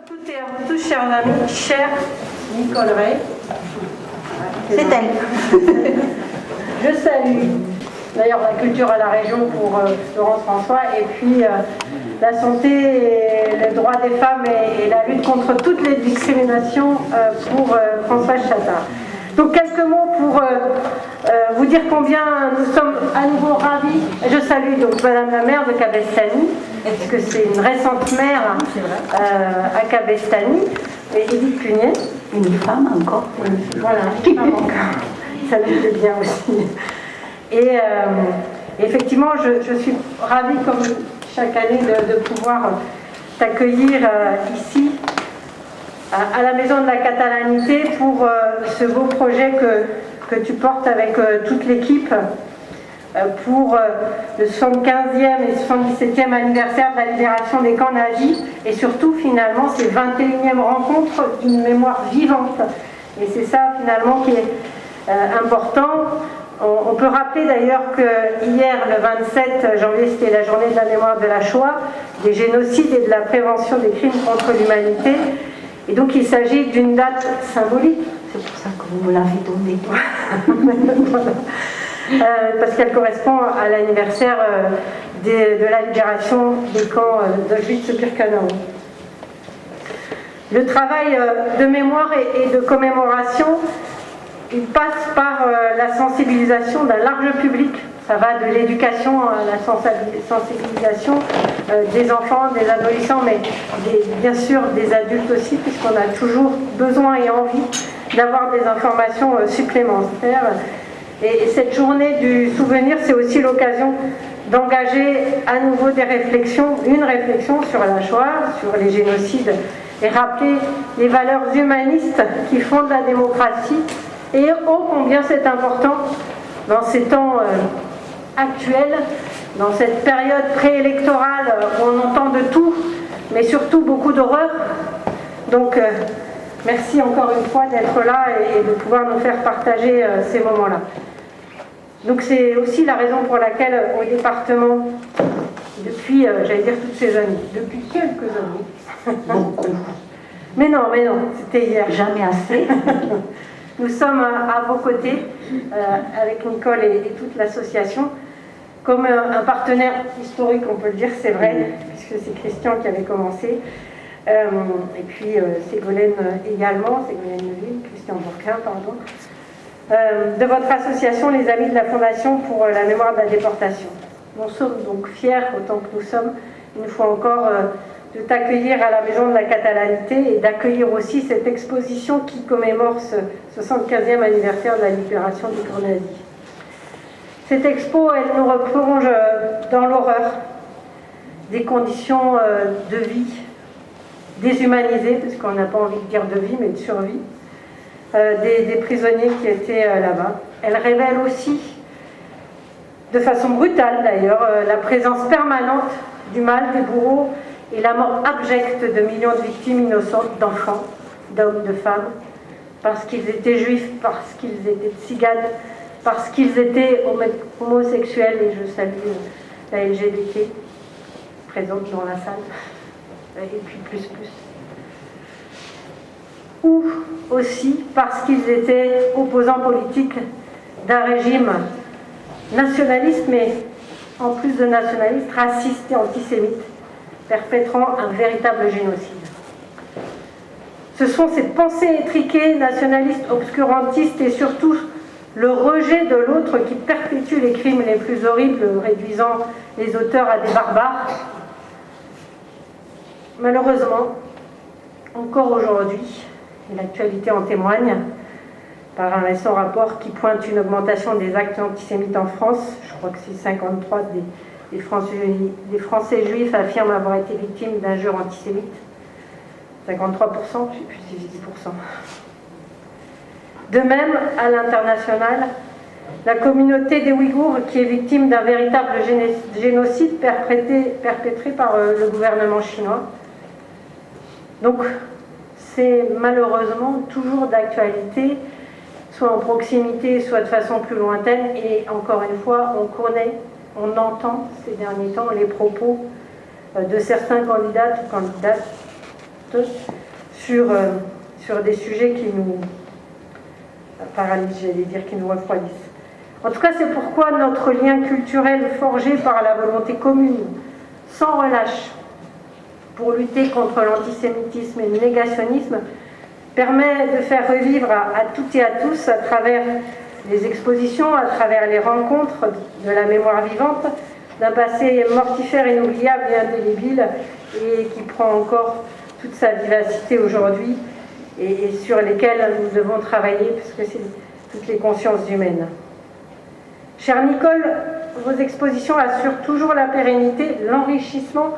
Toutes et à vous tous, chers amis, chère Nicole Ray. C'est elle. Je salue d'ailleurs la culture à la région pour Florence François et puis la santé et le droit des femmes et la lutte contre toutes les discriminations pour Françoise Chattard. Donc quelques mots pour vous dire combien nous sommes à nouveau ravis. Je salue donc Madame la maire de Cabestany, puisque c'est une récente maire à Cabestany, et Edith Cunier. Une femme encore. Voilà, une femme encore. Ça me fait bien aussi. Et effectivement, je suis ravie, comme chaque année, de pouvoir t'accueillir ici, à la Maison de la Catalanité, pour ce beau projet que tu portes avec toute l'équipe pour le 75e et 77e anniversaire de la libération des camps nazis, et surtout, finalement, ces 21e rencontres d'une mémoire vivante. Et c'est ça, finalement, qui est important. On peut rappeler d'ailleurs que hier, le 27 janvier, c'était la journée de la mémoire de la Shoah, des génocides et de la prévention des crimes contre l'humanité. Et donc il s'agit d'une date symbolique. C'est pour ça que vous me l'avez donnée. Voilà. Parce qu'elle correspond à l'anniversaire de la libération des camps d'Auschwitz-Birkenau. Le travail de mémoire et de commémoration, il passe par la sensibilisation d'un large public. Ça va de l'éducation à la sensibilisation des enfants, des adolescents, mais bien sûr des adultes aussi, puisqu'on a toujours besoin et envie d'avoir des informations supplémentaires. Et cette journée du souvenir, c'est aussi l'occasion d'engager à nouveau des réflexions, une réflexion sur la Shoah, sur les génocides, et rappeler les valeurs humanistes qui fondent la démocratie. Et ô combien c'est important dans ces temps actuels, dans cette période préélectorale où on entend de tout, mais surtout beaucoup d'horreur. Donc merci encore une fois d'être là et de pouvoir nous faire partager ces moments-là. Donc c'est aussi la raison pour laquelle au département, depuis, j'allais dire toutes ces années, depuis quelques années, Beaucoup. mais non, c'était hier. Jamais assez. Nous sommes à vos côtés, avec Nicole et toute l'association, comme un partenaire historique, on peut le dire, c'est vrai, puisque c'est Christian qui avait commencé, et puis Ségolène également, Ségolène Neville, Christian Bourquin, pardon, de votre association, les Amis de la Fondation pour la mémoire de la déportation. Nous sommes donc fiers, autant que nous sommes, une fois encore, de t'accueillir à la Maison de la Catalanité et d'accueillir aussi cette exposition qui commémore ce 75e anniversaire de la libération du camp nazi. Cette expo, elle nous replonge dans l'horreur des conditions de vie déshumanisées, parce qu'on n'a pas envie de dire de vie, mais de survie, des prisonniers qui étaient là-bas. Elle révèle aussi, de façon brutale d'ailleurs, la présence permanente du mal, des bourreaux, et la mort abjecte de millions de victimes innocentes, d'enfants, d'hommes, de femmes, parce qu'ils étaient juifs, parce qu'ils étaient tziganes, parce qu'ils étaient homosexuels, et je salue la LGBT présente dans la salle, et puis plus. Ou aussi parce qu'ils étaient opposants politiques d'un régime nationaliste, mais en plus de nationaliste, raciste et antisémite, perpétrant un véritable génocide. Ce sont ces pensées étriquées, nationalistes, obscurantistes et surtout le rejet de l'autre qui perpétue les crimes les plus horribles, réduisant les auteurs à des barbares. Malheureusement, encore aujourd'hui, et l'actualité en témoigne, par un récent rapport qui pointe une augmentation des actes antisémites en France, je crois que c'est 53 des Français juifs affirment avoir été victimes d'injures antisémites. 53%, je ne sais plus si c'est 10%. De même, à l'international, La communauté des Ouïghours qui est victime d'un véritable génocide perpétré par le gouvernement chinois. Donc c'est malheureusement toujours d'actualité, soit en proximité, soit de façon plus lointaine, et encore une fois, on entend ces derniers temps les propos de certains candidats ou candidates sur des sujets qui nous paralysent, j'allais dire, qui nous refroidissent. En tout cas, c'est pourquoi notre lien culturel forgé par la volonté commune, sans relâche, pour lutter contre l'antisémitisme et le négationnisme, permet de faire revivre à toutes et à tous, à travers les expositions, à travers les rencontres de la mémoire vivante, d'un passé mortifère, inoubliable et indélébile, et qui prend encore toute sa vivacité aujourd'hui, et sur lesquels nous devons travailler, parce que c'est toutes les consciences humaines. Chère Nicole, vos expositions assurent toujours la pérennité, l'enrichissement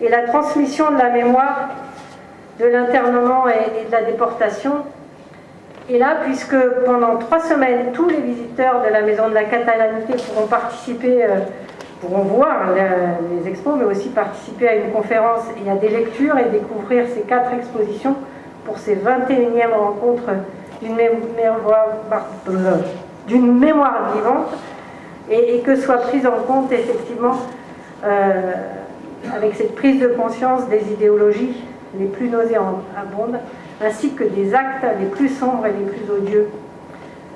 et la transmission de la mémoire de l'internement et de la déportation. Et là, puisque pendant 3 semaines, tous les visiteurs de la Maison de la Catalanité pourront participer, pourront voir les expos, mais aussi participer à une conférence et à des lectures et découvrir ces 4 expositions pour ces 21e rencontres d'une mémoire vivante, et que soit prise en compte effectivement avec cette prise de conscience des idéologies les plus nauséabondes, ainsi que des actes les plus sombres et les plus odieux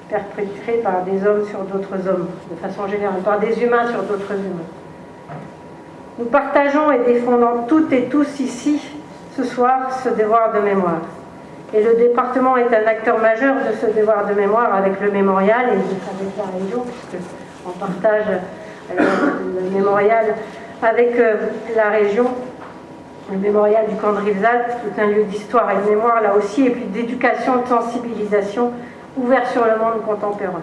perpétrés par des hommes sur d'autres hommes, de façon générale, par des humains sur d'autres humains. Nous partageons et défendons toutes et tous ici, ce soir, ce devoir de mémoire. Et le département est un acteur majeur de ce devoir de mémoire avec le mémorial et avec la région, puisqu'on partage le mémorial avec la région, le mémorial du camp de Rivesaltes, qui est un lieu d'histoire et de mémoire là aussi, et puis d'éducation, de sensibilisation, ouvert sur le monde contemporain.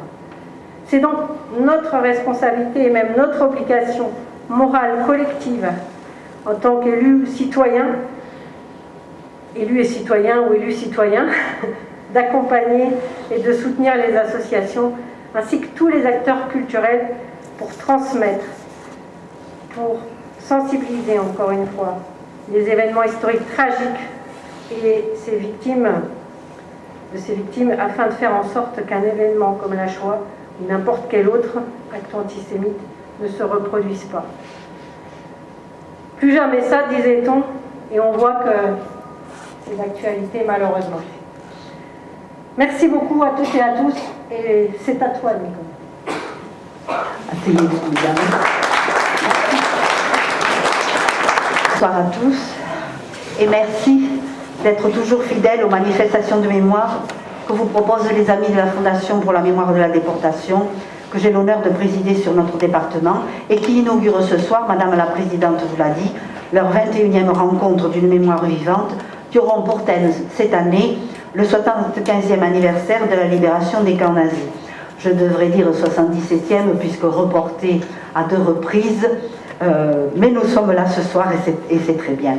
C'est donc notre responsabilité et même notre obligation morale collective en tant qu'élus citoyens, élus et citoyens ou élus citoyens, d'accompagner et de soutenir les associations ainsi que tous les acteurs culturels pour transmettre, pour sensibiliser encore une fois les événements historiques tragiques et de ces victimes afin de faire en sorte qu'un événement comme la Shoah ou n'importe quel autre acte antisémite ne se reproduise pas. Plus jamais ça, disait-on, et on voit que c'est d'actualité malheureusement. Merci beaucoup à toutes et à tous, et c'est à toi, Nicole. Asseyez-vous, mesdames. Bonsoir à tous, et merci d'être toujours fidèles aux manifestations de mémoire que vous proposent les amis de la Fondation pour la mémoire de la déportation, que j'ai l'honneur de présider sur notre département, et qui inaugure ce soir, Madame la Présidente vous l'a dit, leur 21e rencontre d'une mémoire vivante, qui auront pour thème cette année le 75e anniversaire de la libération des camps nazis. Je devrais dire 77e, puisque reporté à 2 reprises, mais nous sommes là ce soir et c'est très bien.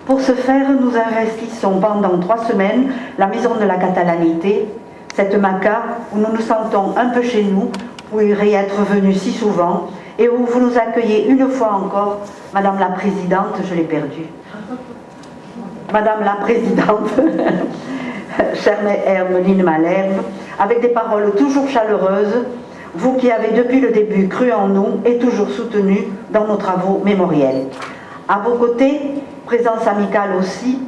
Pour ce faire, nous investissons pendant 3 semaines la Maison de la Catalanité, cette maca où nous nous sentons un peu chez nous, pour y être venus si souvent, et où vous nous accueillez une fois encore, Madame la Présidente, je l'ai perdue. Madame la Présidente, chère Hermeline Malherbe, avec des paroles toujours chaleureuses, vous qui avez depuis le début cru en nous et toujours soutenu dans nos travaux mémoriels. À vos côtés, présence amicale aussi,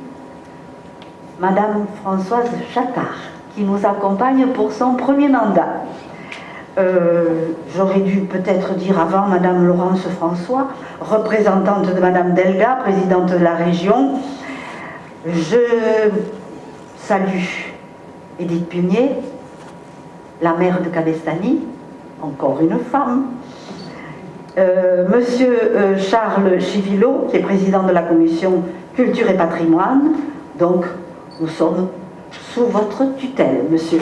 Madame Françoise Chacard, qui nous accompagne pour son premier mandat. J'aurais dû peut-être dire avant Madame Laurence François, représentante de Madame Delga, présidente de la région. Je salue Edith Punier, la maire de Cabestany, encore une femme. Monsieur Charles Chivillot, qui est président de la commission Culture et Patrimoine. Donc, nous sommes sous votre tutelle, monsieur.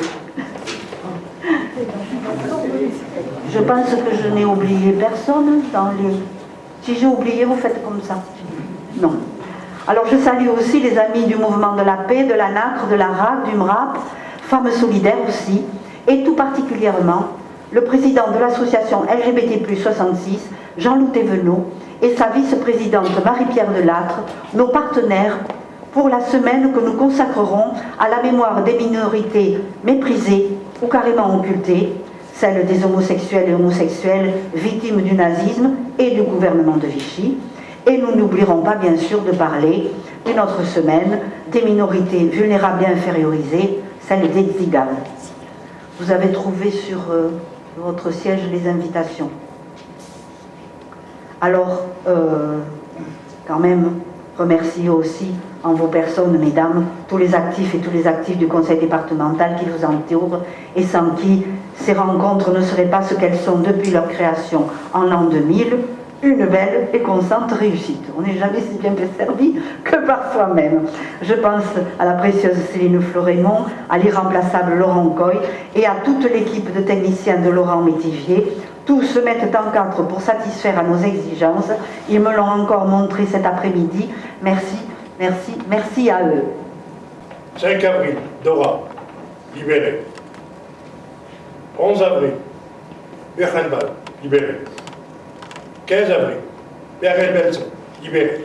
Je pense que je n'ai oublié personne dans les... Si j'ai oublié, vous faites comme ça. Non. Alors je salue aussi les amis du mouvement de la paix, de la NACRE, de la RAC, du MRAP, Femmes solidaires aussi, et tout particulièrement le président de l'association LGBT+ 66, Jean-Loup Thévenot, et sa vice-présidente Marie-Pierre Delattre, nos partenaires pour la semaine que nous consacrerons à la mémoire des minorités méprisées ou carrément occultées, celle des homosexuels et homosexuelles victimes du nazisme et du gouvernement de Vichy. Et nous n'oublierons pas bien sûr de parler d'une autre semaine des minorités vulnérables et infériorisées, celle des tziganes. Vous avez trouvé sur votre siège les invitations. Alors, quand même, remercier aussi en vos personnes, mesdames, tous les actifs et tous les actifs du conseil départemental qui vous entourent et sans qui ces rencontres ne seraient pas ce qu'elles sont depuis leur création en l'an 2000, une belle et constante réussite. On n'est jamais si bien servi que par soi-même. Je pense à la précieuse Céline Florémont, à l'irremplaçable Laurent Coy et à toute l'équipe de techniciens de Laurent Métivier. Tous se mettent en quatre pour satisfaire à nos exigences. Ils me l'ont encore montré cet après-midi. Merci, merci, merci à eux. 5 avril, Dora, libérée. 11 avril, Buchenwald, libéré. 15 avril, Bergen-Belsen, libéré.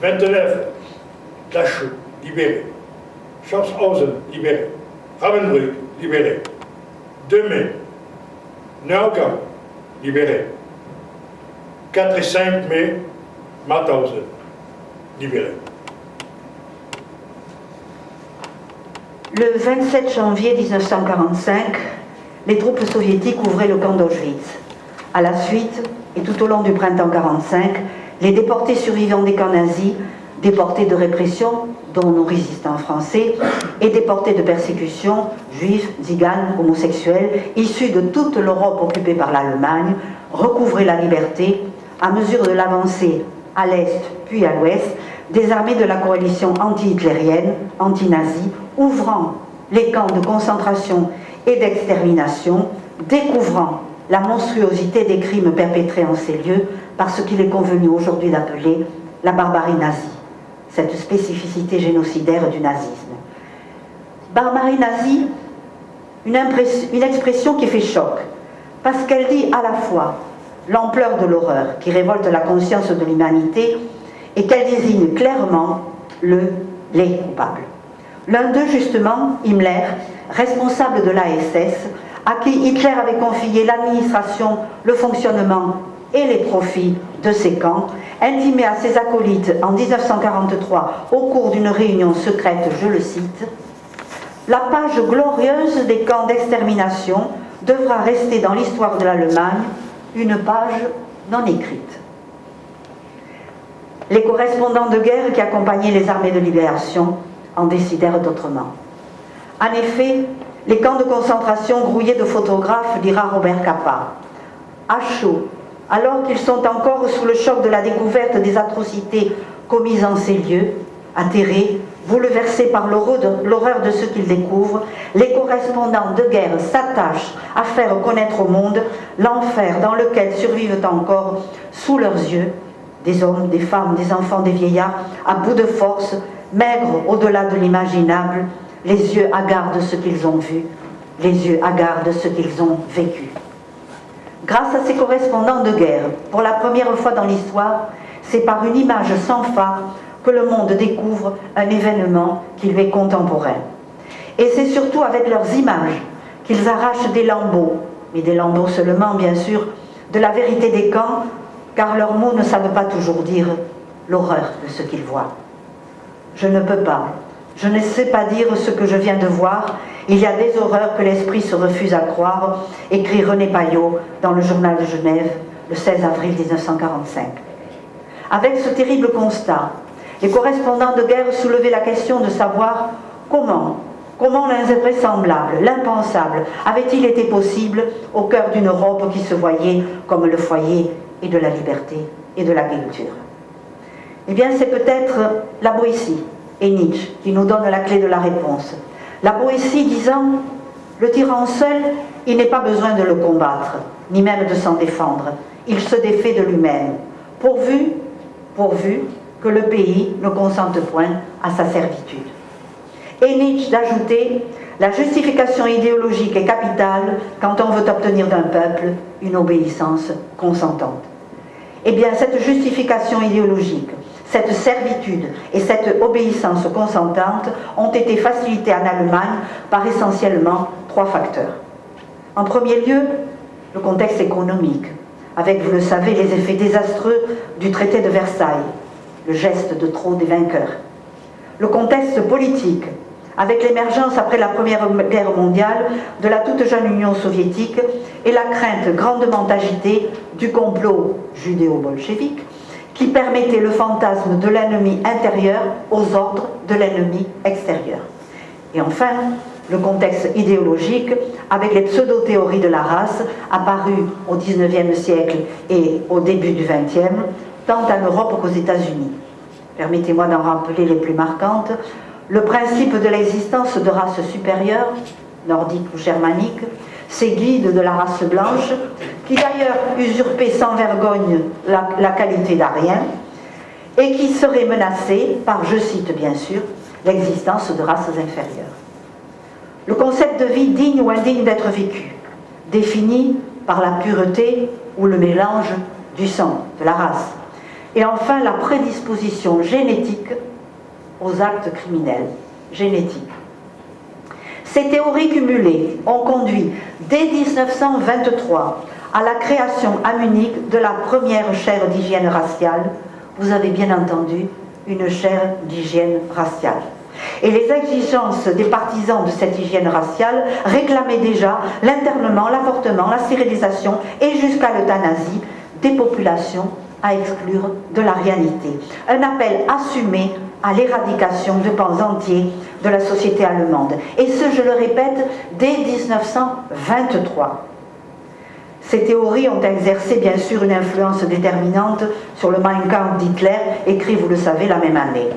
29, Dachau, libéré. Schaffhausen, libéré. Ravensbrück, libéré. 2 mai, Neuenkamp, libéré. 4 et 5 mai, Mauthausen, libéré. Le 27 janvier 1945, les troupes soviétiques ouvraient le camp d'Auschwitz. À la suite, et tout au long du printemps 1945, les déportés survivants des camps nazis, déportés de répression, dont nos résistants français, et déportés de persécution, juifs, tziganes, homosexuels, issus de toute l'Europe occupée par l'Allemagne, recouvraient la liberté à mesure de l'avancée à l'est puis à l'ouest des armées de la coalition anti-hitlérienne, anti-nazie, ouvrant les camps de concentration et d'extermination, découvrant la monstruosité des crimes perpétrés en ces lieux par ce qu'il est convenu aujourd'hui d'appeler la barbarie nazie, cette spécificité génocidaire du nazisme. Barbarie nazie, une expression qui fait choc, parce qu'elle dit à la fois l'ampleur de l'horreur qui révolte la conscience de l'humanité et qu'elle désigne clairement les coupables. L'un d'eux, justement, Himmler, responsable de l'ASS, à qui Hitler avait confié l'administration, le fonctionnement et les profits de ces camps, intimé à ses acolytes en 1943 au cours d'une réunion secrète, je le cite, « La page glorieuse des camps d'extermination devra rester dans l'histoire de l'Allemagne une page non écrite. » Les correspondants de guerre qui accompagnaient les armées de libération en décidèrent autrement. En effet, les camps de concentration grouillés de photographes, dira Robert Capa. À chaud, alors qu'ils sont encore sous le choc de la découverte des commises en ces lieux, atterrés, bouleversés par l'horreur de ce qu'ils découvrent, les correspondants de guerre s'attachent à faire connaître au monde l'enfer dans lequel survivent encore, sous leurs yeux, des hommes, des femmes, des enfants, des vieillards, à bout de force, maigres au-delà de l'imaginable, les yeux hagards de ce qu'ils ont vu, les yeux hagards de ce qu'ils ont vécu. Grâce à ces correspondants de guerre, pour la première fois dans l'histoire, c'est par une image sans phare que le monde découvre un événement qui lui est contemporain. Et c'est surtout avec leurs images qu'ils arrachent des lambeaux, mais des lambeaux seulement bien sûr, de la vérité des camps, car leurs mots ne savent pas toujours dire l'horreur de ce qu'ils voient. Je ne peux pas, je ne sais pas dire ce que je viens de voir, il y a des horreurs que l'esprit se refuse à croire, écrit René Paillot dans le Journal de Genève, le 16 avril 1945. Avec ce terrible constat, les correspondants de guerre soulevaient la question de savoir comment l'invraisemblable, l'impensable avait-il été possible au cœur d'une Europe qui se voyait comme le foyer et de la liberté et de la culture. Eh bien, c'est peut-être la Boétie et Nietzsche qui nous donne la clé de la réponse. La Boétie disant « Le tyran seul, il n'est pas besoin de le combattre, ni même de s'en défendre. Il se défait de lui-même, pourvu que le pays ne consente point à sa servitude. » Et Nietzsche d'ajouter « La justification idéologique est capitale quand on veut obtenir d'un peuple une obéissance consentante. Eh bien, cette justification idéologique, cette servitude et cette obéissance consentante ont été facilitées en Allemagne par essentiellement 3 facteurs. En premier lieu, le contexte économique, avec, vous le savez, les effets désastreux du traité de Versailles, le geste de trop des vainqueurs. Le contexte politique, avec l'émergence après la Première Guerre mondiale de la toute jeune Union soviétique et la crainte grandement agitée du complot judéo-bolchevique qui permettait le fantasme de l'ennemi intérieur aux ordres de l'ennemi extérieur. Et enfin, le contexte idéologique avec les pseudo-théories de la race apparues au XIXe siècle et au début du XXe, tant en Europe qu'aux États-Unis. Permettez-moi d'en rappeler les plus marquantes. Le principe de l'existence de races supérieures, nordiques ou germaniques, ces guides de la race blanche, qui d'ailleurs usurpaient sans vergogne la qualité d'Arien, et qui seraient menacés par, je cite bien sûr, l'existence de races inférieures. Le concept de vie digne ou indigne d'être vécu, défini par la pureté ou le mélange du sang, de la race. Et enfin, la prédisposition génétique aux actes criminels, génétiques. Ces théories cumulées ont conduit, dès 1923, à la création à Munich de la première chaire d'hygiène raciale. Vous avez bien entendu, une chaire d'hygiène raciale. Et les exigences des partisans de cette hygiène raciale réclamaient déjà l'internement, l'avortement, la stérilisation et jusqu'à l'euthanasie des populations à exclure de l'arianité. Un appel assumé à l'éradication de pans entiers de la société allemande. Et ce, je le répète, dès 1923. Ces théories ont exercé bien sûr une influence déterminante sur le Mein Kampf d'Hitler, écrit, vous le savez, la même année.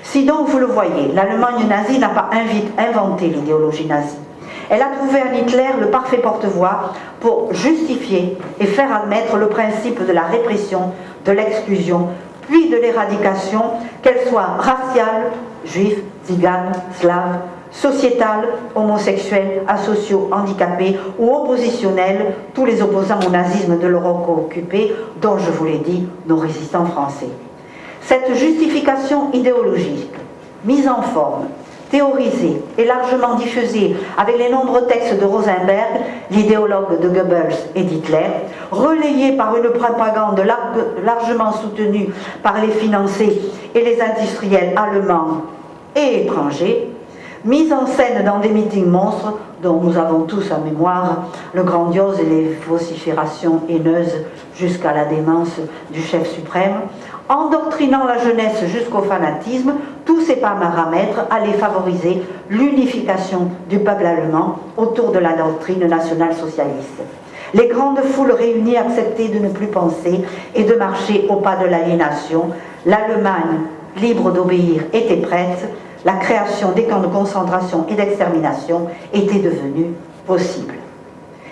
Si donc, vous le voyez, l'Allemagne nazie n'a pas inventé l'idéologie nazie. Elle a trouvé en Hitler le parfait porte-voix pour justifier et faire admettre le principe de la répression, de l'exclusion, puis de l'éradication, qu'elle soit raciale, juifs, tziganes, slaves, sociétale, homosexuels, asociaux, handicapés ou oppositionnels, tous les opposants au nazisme de l'Europe occupée, dont je vous l'ai dit, nos résistants français. Cette justification idéologique, mise en forme, théorisée et largement diffusée avec les nombreux textes de Rosenberg, l'idéologue de Goebbels et d'Hitler, relayée par une propagande largement soutenue par les financiers et les industriels allemands et étrangers, mise en scène dans des meetings monstres dont nous avons tous en mémoire le grandiose et les vociférations haineuses jusqu'à la démence du chef suprême, endoctrinant la jeunesse jusqu'au fanatisme, tous ces paramètres allaient favoriser l'unification du peuple allemand autour de la doctrine nationale-socialiste. Les grandes foules réunies acceptaient de ne plus penser et de marcher au pas de l'aliénation. L'Allemagne, libre d'obéir, était prête. La création des camps de concentration et d'extermination était devenue possible.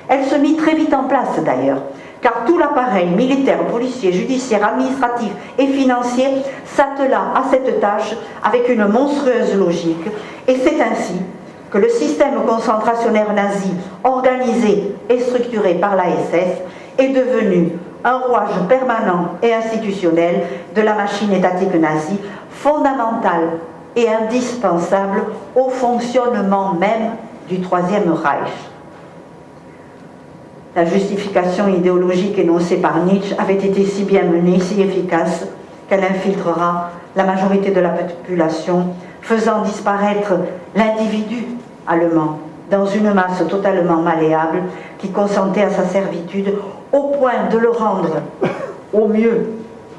Elle se mit très vite en place d'ailleurs, car tout l'appareil militaire, policier, judiciaire, administratif et financier s'attela à cette tâche avec une monstrueuse logique, et c'est ainsi que le système concentrationnaire nazi, organisé et structuré par la SS, est devenu un rouage permanent et institutionnel de la machine étatique nazie, fondamental et indispensable au fonctionnement même du Troisième Reich. La justification idéologique énoncée par Nietzsche avait été si bien menée, si efficace, qu'elle infiltrera la majorité de la population, faisant disparaître l'individu allemand dans une masse totalement malléable qui consentait à sa servitude au point de le rendre au mieux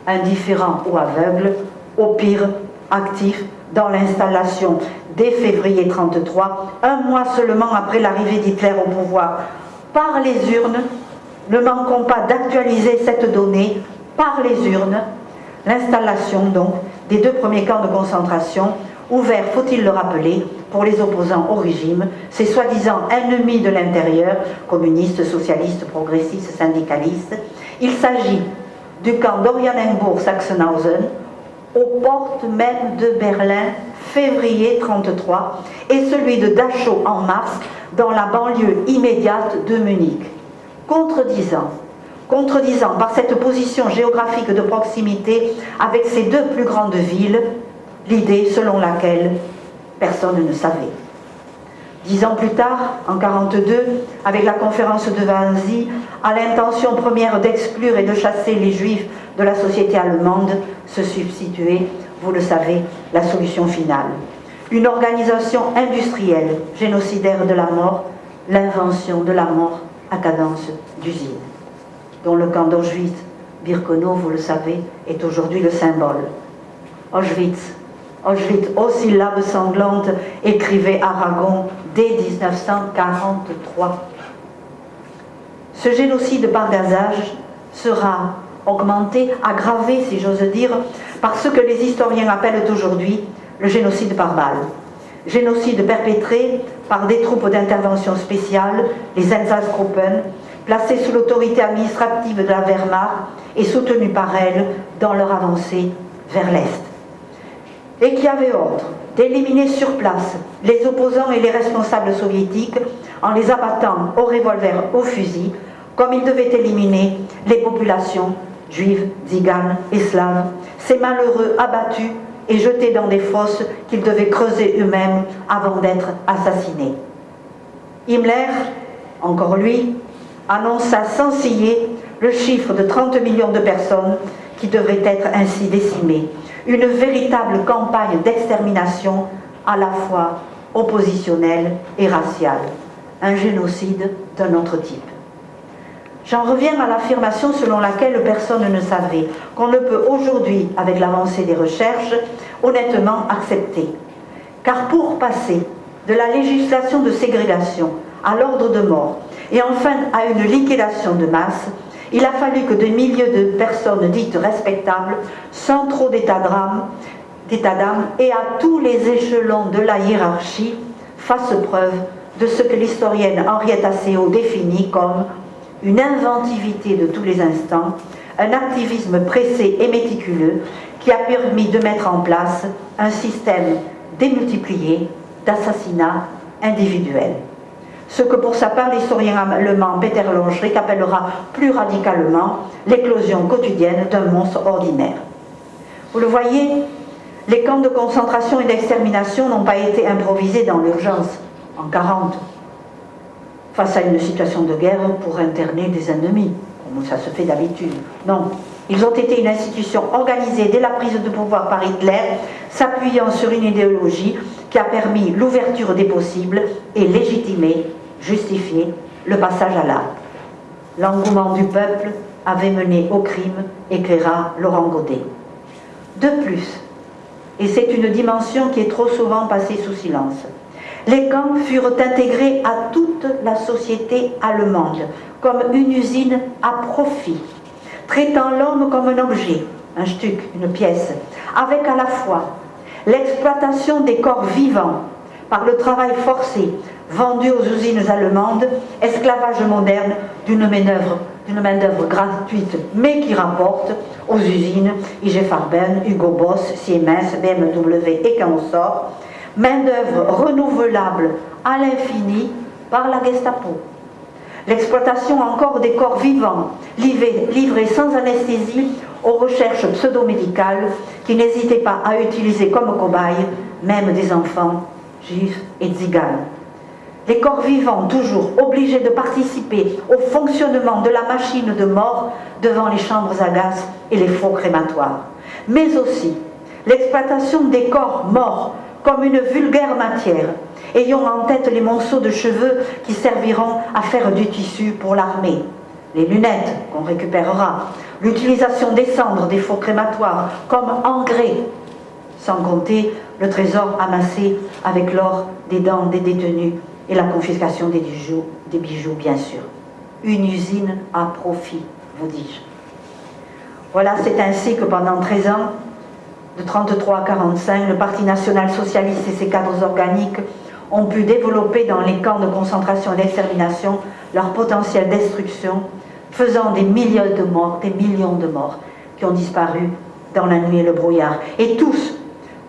indifférent ou aveugle, au pire actif dans l'installation dès février 1933, un mois seulement après l'arrivée d'Hitler au pouvoir par les urnes. Ne manquons pas d'actualiser cette donnée par les urnes, l'installation donc des 2 premiers camps de concentration, ouverts, faut-il le rappeler, pour les opposants au régime, ces soi-disant ennemis de l'intérieur, communistes, socialistes, progressistes, syndicalistes. Il s'agit du camp d'Oranienburg-Sachsenhausen, aux portes même de Berlin, février 1933, et celui de Dachau en mars, dans la banlieue immédiate de Munich. Contredisant par cette position géographique de proximité avec ces deux plus grandes villes, l'idée selon laquelle personne ne savait. 10 ans plus tard, en 1942, avec la conférence de Wannsee, à l'intention première d'exclure et de chasser les Juifs de la société allemande, se substituait, vous le savez, la solution finale. Une organisation industrielle, génocidaire de la mort, l'invention de la mort à cadence d'usine, dont le camp d'Auschwitz-Birkenau, vous le savez, est aujourd'hui le symbole. Auschwitz, aux syllabes sanglantes, écrivait Aragon dès 1943. Ce génocide par gazage sera augmenté, aggravé, si j'ose dire, par ce que les historiens appellent aujourd'hui le génocide par balle. Génocide perpétré par des troupes d'intervention spéciale, les Einsatzgruppen, placées sous l'autorité administrative de la Wehrmacht et soutenues par elle dans leur avancée vers l'Est. Et qui avait ordre d'éliminer sur place les opposants et les responsables soviétiques en les abattant au revolver, au fusil, comme ils devaient éliminer les populations juives, tziganes et slaves, ces malheureux abattus et jetés dans des fosses qu'ils devaient creuser eux-mêmes avant d'être assassinés. Himmler, encore lui, annonça sans ciller le chiffre de 30 millions de personnes qui devraient être ainsi décimées. Une véritable campagne d'extermination à la fois oppositionnelle et raciale. Un génocide d'un autre type. J'en reviens à l'affirmation selon laquelle personne ne savait, qu'on ne peut aujourd'hui, avec l'avancée des recherches, honnêtement accepter. Car pour passer de la législation de ségrégation à l'ordre de mort et enfin à une liquidation de masse, il a fallu que des milliers de personnes dites respectables, sans trop d'état d'âme et à tous les échelons de la hiérarchie, fassent preuve de ce que l'historienne Henriette Asseo définit comme une inventivité de tous les instants, un activisme pressé et méticuleux qui a permis de mettre en place un système démultiplié d'assassinats individuels. Ce que pour sa part l'historien allemand Peter Longerich appellera plus radicalement l'éclosion quotidienne d'un monstre ordinaire. Vous le voyez, les camps de concentration et d'extermination n'ont pas été improvisés dans l'urgence, en 1940, face à une situation de guerre pour interner des ennemis, comme ça se fait d'habitude. Non, ils ont été une institution organisée dès la prise de pouvoir par Hitler, s'appuyant sur une idéologie qui a permis l'ouverture des possibles et légitimé, justifié le passage à l'acte. L'engouement du peuple avait mené au crime, éclaira Laurent Godet. De plus, et c'est une dimension qui est trop souvent passée sous silence, les camps furent intégrés à toute la société allemande comme une usine à profit, traitant l'homme comme un objet, un Stück, une pièce, avec à la fois l'exploitation des corps vivants par le travail forcé vendu aux usines allemandes, esclavage moderne d'une main-d'œuvre gratuite mais qui rapporte aux usines IG Farben, Hugo Boss, Siemens, BMW et Consort, main-d'œuvre renouvelable à l'infini par la Gestapo. L'exploitation encore des corps vivants, livrés sans anesthésie aux recherches pseudo-médicales qui n'hésitaient pas à utiliser comme cobayes même des enfants juifs et tziganes. Les corps vivants toujours obligés de participer au fonctionnement de la machine de mort devant les chambres à gaz et les fours crématoires. Mais aussi l'exploitation des corps morts comme une vulgaire matière, ayant en tête les monceaux de cheveux qui serviront à faire du tissu pour l'armée, les lunettes qu'on récupérera, l'utilisation des cendres des fours crématoires comme engrais, sans compter le trésor amassé avec l'or des dents des détenus et la confiscation des bijoux, bien sûr. Une usine à profit, vous dis-je. Voilà, c'est ainsi que pendant 13 ans, de 1933 à 1945, le Parti national-socialiste et ses cadres organiques ont pu développer dans les camps de concentration et d'extermination leur potentiel destruction, faisant des millions de morts qui ont disparu dans la nuit et le brouillard. Et tous,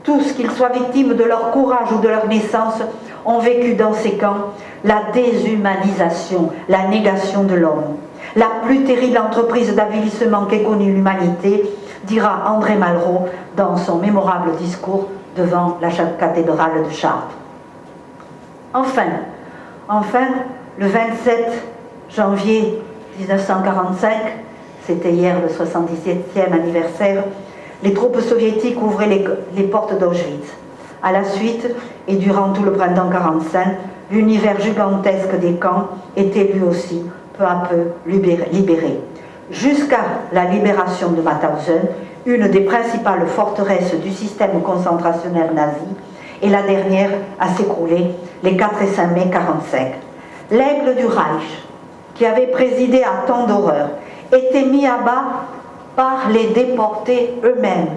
qu'ils soient victimes de leur courage ou de leur naissance, ont vécu dans ces camps la déshumanisation, la négation de l'homme. La plus terrible entreprise d'avilissement qu'ait connue l'humanité, dira André Malraux dans son mémorable discours devant la cathédrale de Chartres. Enfin, le 27 janvier 1945, c'était hier le 77e anniversaire, les troupes soviétiques ouvraient les portes d'Auschwitz. À la suite, et durant tout le printemps 1945, l'univers gigantesque des camps était lui aussi peu à peu libéré. Jusqu'à la libération de Mauthausen, une des principales forteresses du système concentrationnaire nazi, et la dernière à s'écrouler les 4 et 5 mai 1945. L'aigle du Reich, qui avait présidé à tant d'horreurs, était mis à bas par les déportés eux-mêmes,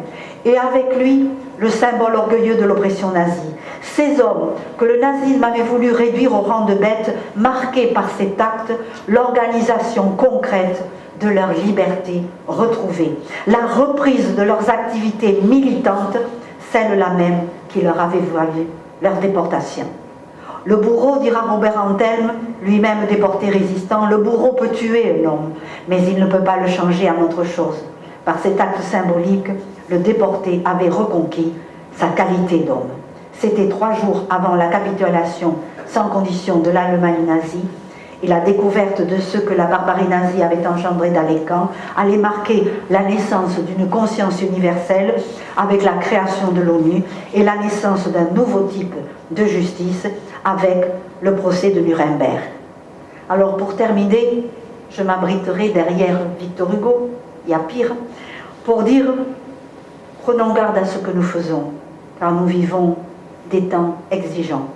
et avec lui le symbole orgueilleux de l'oppression nazie. Ces hommes que le nazisme avait voulu réduire au rang de bêtes, marquaient par cet acte l'organisation concrète de leur liberté retrouvée, la reprise de leurs activités militantes, celle-là même qui leur avait valu leur déportation. Le bourreau, dira Robert Antelme, lui-même déporté résistant, le bourreau peut tuer un homme, mais il ne peut pas le changer en autre chose. Par cet acte symbolique, le déporté avait reconquis sa qualité d'homme. C'était 3 jours avant la capitulation sans condition de l'Allemagne nazie, et la découverte de ce que la barbarie nazie avait engendré dans les camps allait marquer la naissance d'une conscience universelle avec la création de l'ONU et la naissance d'un nouveau type de justice avec le procès de Nuremberg. Alors pour terminer, je m'abriterai derrière Victor Hugo, il y a pire, pour dire prenons garde à ce que nous faisons, car nous vivons des temps exigeants.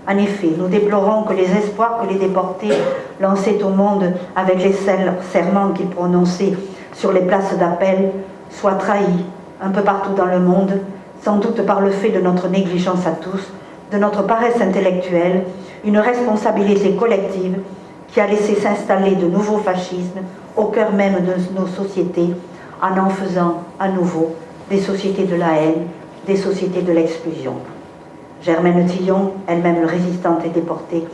En effet, nous déplorons que les espoirs que les déportés lançaient au monde avec les serments qu'ils prononçaient sur les places d'appel soient trahis un peu partout dans le monde, sans doute par le fait de notre négligence à tous, de notre paresse intellectuelle, une responsabilité collective qui a laissé s'installer de nouveaux fascismes au cœur même de nos sociétés, en faisant à nouveau des sociétés de la haine, des sociétés de l'exclusion. Germaine Tillon, elle-même résistante et déportée,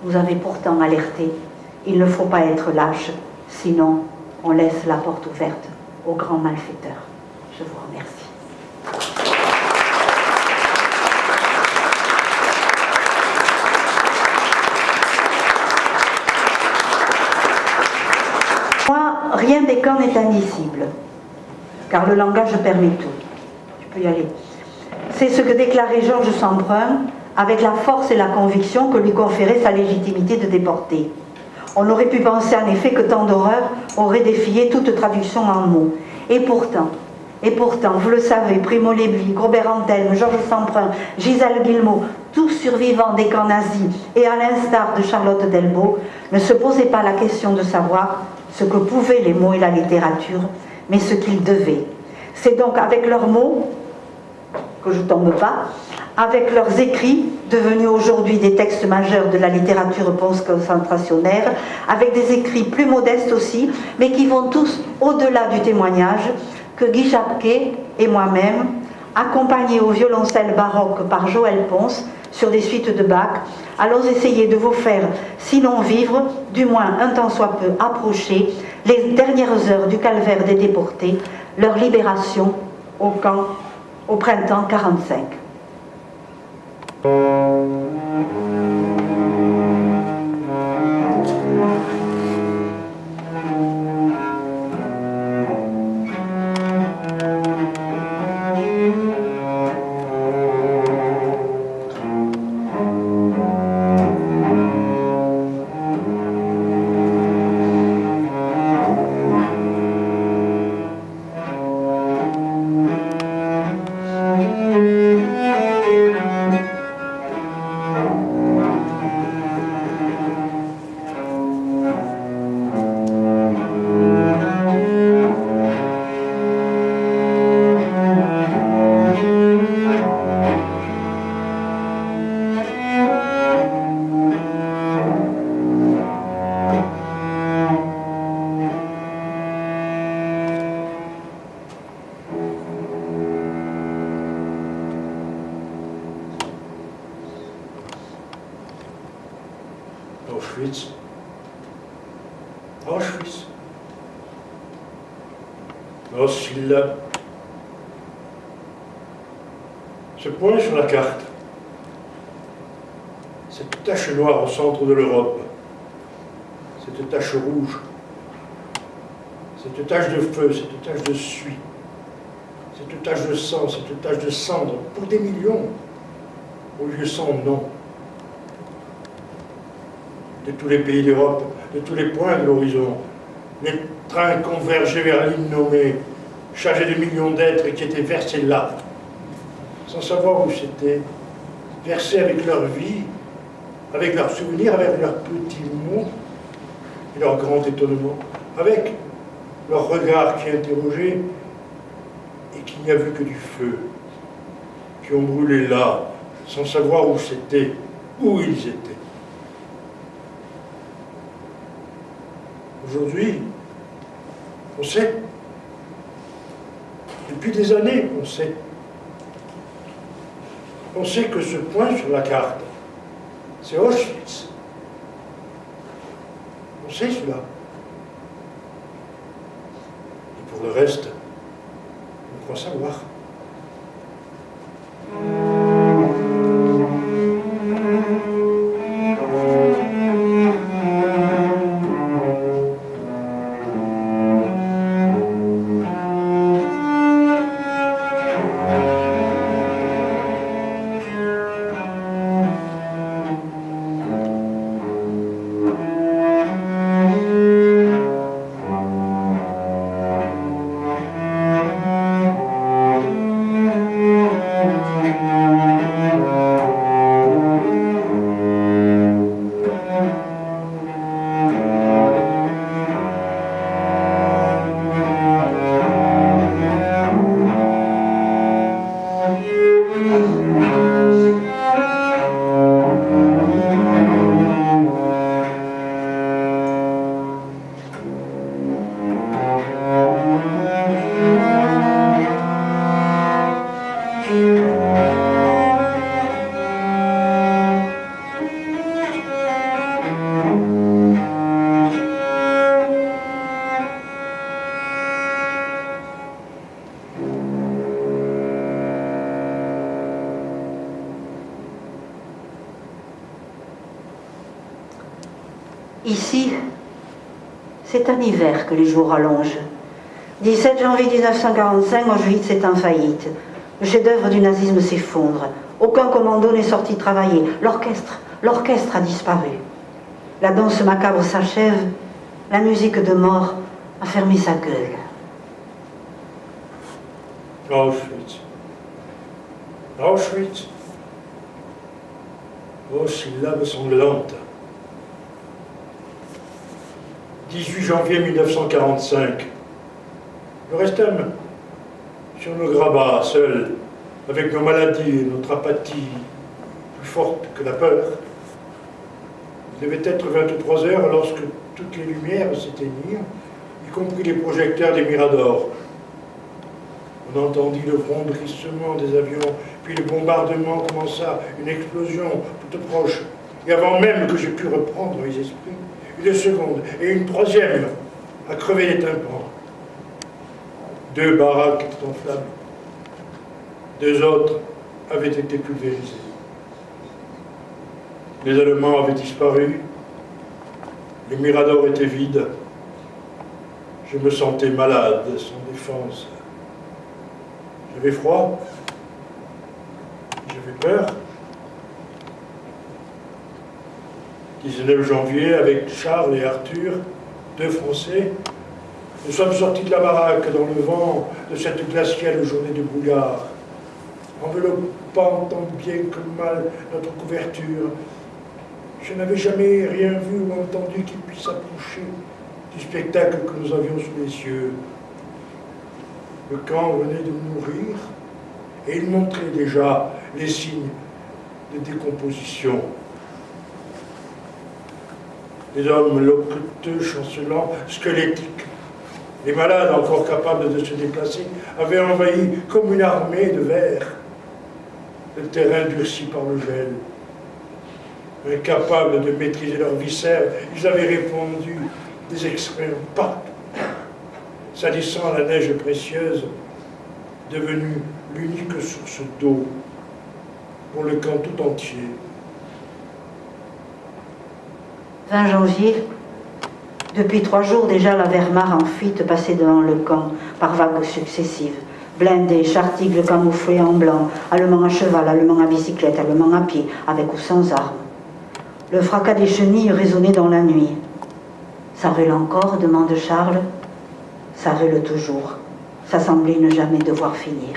nous avait pourtant alerté. Il ne faut pas être lâche, sinon on laisse la porte ouverte aux grands malfaiteurs. Je vous remercie. Moi, rien des camps n'est indicible, car le langage permet tout. Tu peux y aller. C'est ce que déclarait Georges Semprun avec la force et la conviction que lui conférait sa légitimité de déporté. On aurait pu penser en effet que tant d'horreurs auraient défié toute traduction en mots. Et pourtant, vous le savez, Primo Levi, Robert Antelme, Georges Semprun, Gisèle Guillemot, tous survivants des camps nazis et à l'instar de Charlotte Delbo, ne se posaient pas la question de savoir ce que pouvaient les mots et la littérature, mais ce qu'ils devaient. C'est donc avec leurs mots que je ne tombe pas, avec leurs écrits, devenus aujourd'hui des textes majeurs de la littérature post-concentrationnaire, avec des écrits plus modestes aussi, mais qui vont tous au-delà du témoignage, que Guy Japquet et moi-même, accompagnés au violoncelle baroque par Joël Ponce, sur des suites de Bach, allons essayer de vous faire, sinon vivre, du moins un tant soit peu approcher, les dernières heures du calvaire des déportés, leur libération au camp au printemps 1945. Auschwitz. Auschwitz. Auschwitz. Ce point sur la carte, cette tache noire au centre de l'Europe, cette tache rouge, cette tache de feu, cette tache de suie, cette tache de sang, cette tache de cendre, pour des millions, au lieu sans nom, de tous les pays d'Europe, de tous les points de l'horizon, les trains convergeaient vers l'île nommée, chargés de millions d'êtres qui étaient versés là, sans savoir où c'était, versés avec leur vie, avec leurs souvenirs, avec leurs petits mots et leur grand étonnement, avec leur regard qui interrogeait et qui n'y a vu que du feu, qui ont brûlé là, sans savoir où c'était, où ils étaient. Aujourd'hui, on sait, depuis des années, on sait que ce point sur la carte, c'est Auschwitz. On sait cela. Et pour le reste, on croit savoir. Ici, c'est un hiver que les jours rallongent. 17 janvier 1945, Auschwitz est en faillite. Le chef-d'œuvre du nazisme s'effondre. Aucun commando n'est sorti travailler. L'orchestre a disparu. La danse macabre s'achève. La musique de mort a fermé sa gueule. Auschwitz. Auschwitz. Oh, syllabe sanglante. 18 janvier 1945. Nous restâmes sur nos grabats, seuls, avec nos maladies et notre apathie, plus forte que la peur. Il devait être 23 heures lorsque toutes les lumières s'éteignirent, y compris les projecteurs des miradors. On entendit le vrondissement des avions, puis le bombardement commença, une explosion toute proche. Et avant même que je pus reprendre mes esprits, une seconde et une troisième à crever les tympans. 2 baraques étaient en flammes. 2 autres avaient été pulvérisées. Les Allemands avaient disparu. Les miradors étaient vides. Je me sentais malade, sans défense. J'avais froid. J'avais peur. 19 janvier, avec Charles et Arthur, 2 Français, nous sommes sortis de la baraque dans le vent de cette glaciale journée de brouillard, enveloppant tant bien que mal notre couverture. Je n'avais jamais rien vu ou entendu qui puisse approcher du spectacle que nous avions sous les yeux. Le camp venait de mourir et il montrait déjà les signes de décomposition. Les hommes loqueteux, chancelants, squelettiques, les malades encore capables de se déplacer, avaient envahi comme une armée de vers le terrain durci par le gel. Incapables de maîtriser leurs viscères, ils avaient répandu des extraits partout, salissant la neige précieuse, devenue l'unique source d'eau pour le camp tout entier. 20 janvier, depuis 3 jours déjà, la Wehrmacht en fuite passait devant le camp par vagues successives. Blindés, chartigles camouflés en blanc, Allemands à cheval, Allemands à bicyclette, Allemands à pied, avec ou sans armes. Le fracas des chenilles résonnait dans la nuit. Ça brûle encore, demande Charles. Ça brûle toujours. Ça semblait ne jamais devoir finir.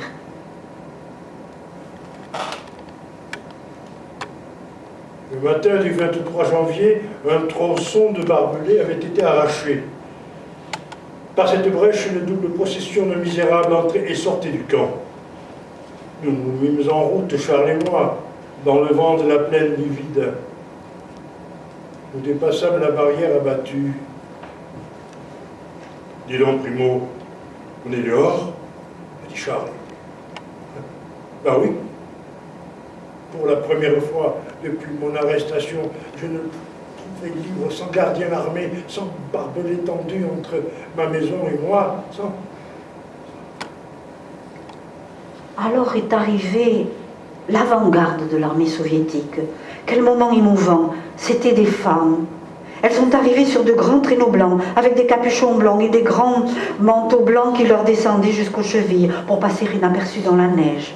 Le matin du 23 janvier, un tronçon de barbelé avait été arraché. Par cette brèche, une double procession de misérables entrait et sortait du camp. Nous nous mîmes en route, Charles et moi, dans le vent de la plaine livide. Nous dépassâmes la barrière abattue. Dis donc, Primo, on est dehors? A dit Charles. Ben oui. Pour la première fois depuis mon arrestation, je ne trouvais libre, sans gardien armé, sans barbelé tendu entre ma maison et moi, sans... Alors est arrivée l'avant-garde de l'armée soviétique. Quel moment émouvant! C'étaient des femmes. Elles sont arrivées sur de grands traîneaux blancs, avec des capuchons blancs et des grands manteaux blancs qui leur descendaient jusqu'aux chevilles pour passer inaperçues dans la neige.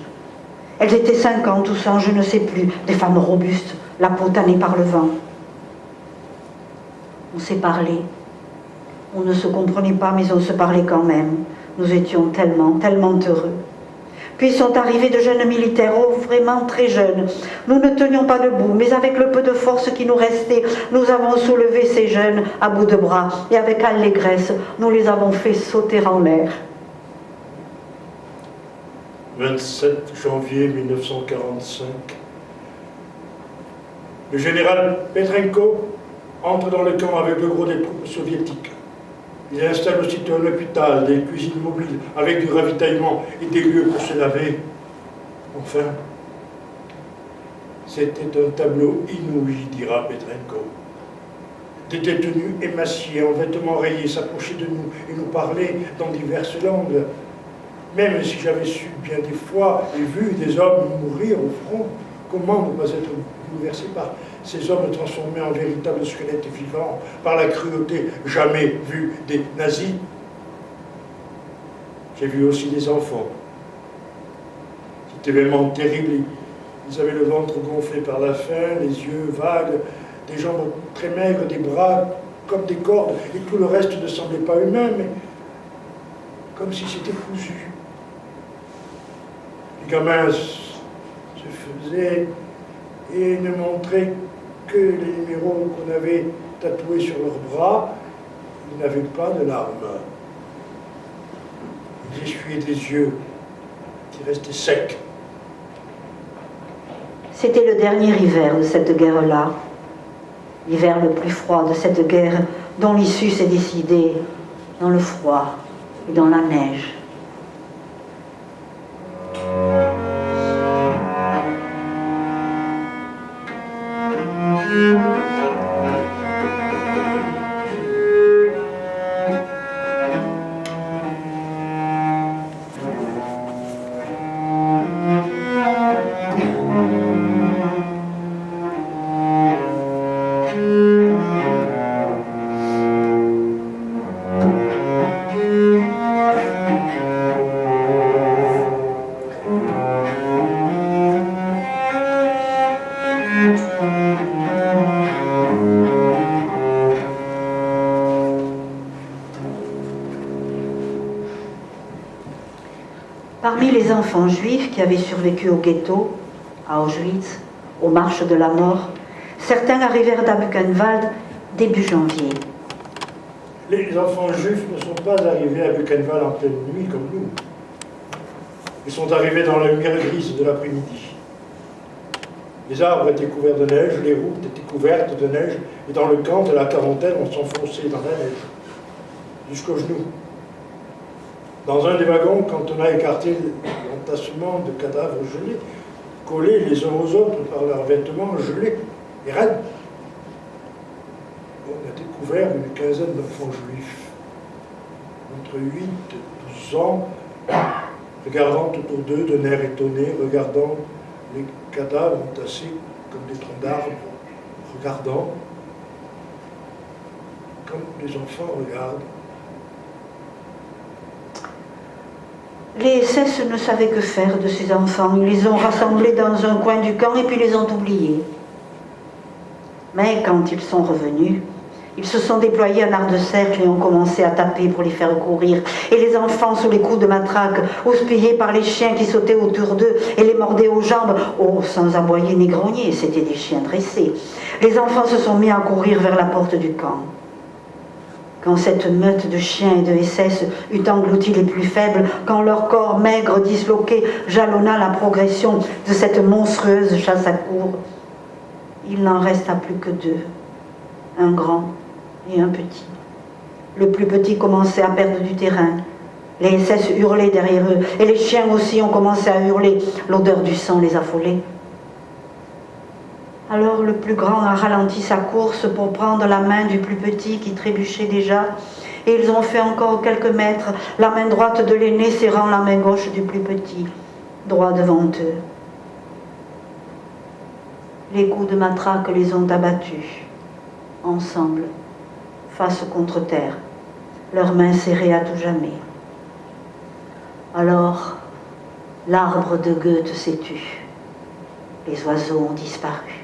Elles étaient 50 ou 100, je ne sais plus, des femmes robustes, la peau tannée par le vent. On s'est parlé. On ne se comprenait pas, mais on se parlait quand même. Nous étions tellement, tellement heureux. Puis sont arrivés de jeunes militaires, oh, vraiment très jeunes. Nous ne tenions pas debout, mais avec le peu de force qui nous restait, nous avons soulevé ces jeunes à bout de bras, et avec allégresse, nous les avons fait sauter en l'air. 27 janvier 1945. Le général Petrenko entre dans le camp avec le gros des troupes soviétiques. Il installe aussitôt un hôpital, des cuisines mobiles avec du ravitaillement et des lieux pour se laver. Enfin, c'était un tableau inouï, dira Petrenko. Des détenus émaciés, en vêtements rayés, s'approchaient de nous et nous parlaient dans diverses langues. Même si j'avais su bien des fois et vu des hommes mourir au front, comment ne pas être bouleversé par ces hommes transformés en véritables squelettes vivants, par la cruauté jamais vue des nazis? J'ai vu aussi des enfants. C'était vraiment terrible. Ils avaient le ventre gonflé par la faim, les yeux vagues, des jambes très maigres, des bras comme des cordes, et tout le reste ne semblait pas humain, mais comme si c'était cousu. Les gamins se faisaient et ne montraient que les numéros qu'on avait tatoués sur leurs bras. Ils n'avaient pas de larmes. Ils essuyaient des yeux qui restaient secs. C'était le dernier hiver de cette guerre-là, l'hiver le plus froid de cette guerre dont l'issue s'est décidée dans le froid et dans la neige. Parmi les enfants juifs qui avaient survécu au ghetto, à Auschwitz, aux marches de la mort, certains arrivèrent à Buchenwald début janvier. Les enfants juifs ne sont pas arrivés à Buchenwald en pleine nuit comme nous. Ils sont arrivés dans la lumière grise de l'après-midi. Les arbres étaient couverts de neige, les routes étaient couvertes de neige, et dans le camp de la quarantaine, on s'enfonçait dans la neige, jusqu'aux genoux. Dans un des wagons, quand on a écarté l'entassement de cadavres gelés, collés les uns aux autres par leurs vêtements gelés, et Rennes. On a découvert une quinzaine d'enfants juifs, entre 8 et 12 ans, regardant autour d'eux d'un air étonné, regardant les cadavres entassés comme des troncs d'arbres, regardant comme les enfants regardent. Les SS ne savaient que faire de ces enfants. Ils les ont rassemblés dans un coin du camp et puis les ont oubliés. Mais quand ils sont revenus, ils se sont déployés en art de cercle et ont commencé à taper pour les faire courir. Et les enfants, sous les coups de matraque, houspillés par les chiens qui sautaient autour d'eux et les mordaient aux jambes, sans aboyer ni grogner, c'étaient des chiens dressés. Les enfants se sont mis à courir vers la porte du camp. Quand cette meute de chiens et de SS eut englouti les plus faibles, quand leur corps maigre, disloqué, jalonna la progression de cette monstrueuse chasse à courre, il n'en resta plus que deux, un grand et un petit. Le plus petit commençait à perdre du terrain. Les SS hurlaient derrière eux, et les chiens aussi ont commencé à hurler. L'odeur du sang les affolait. Alors le plus grand a ralenti sa course pour prendre la main du plus petit qui trébuchait déjà, et ils ont fait encore quelques mètres, la main droite de l'aîné serrant la main gauche du plus petit, droit devant eux. Les coups de matraque les ont abattus, ensemble, face contre terre, leurs mains serrées à tout jamais. Alors, l'arbre de Goethe s'est tu, les oiseaux ont disparu.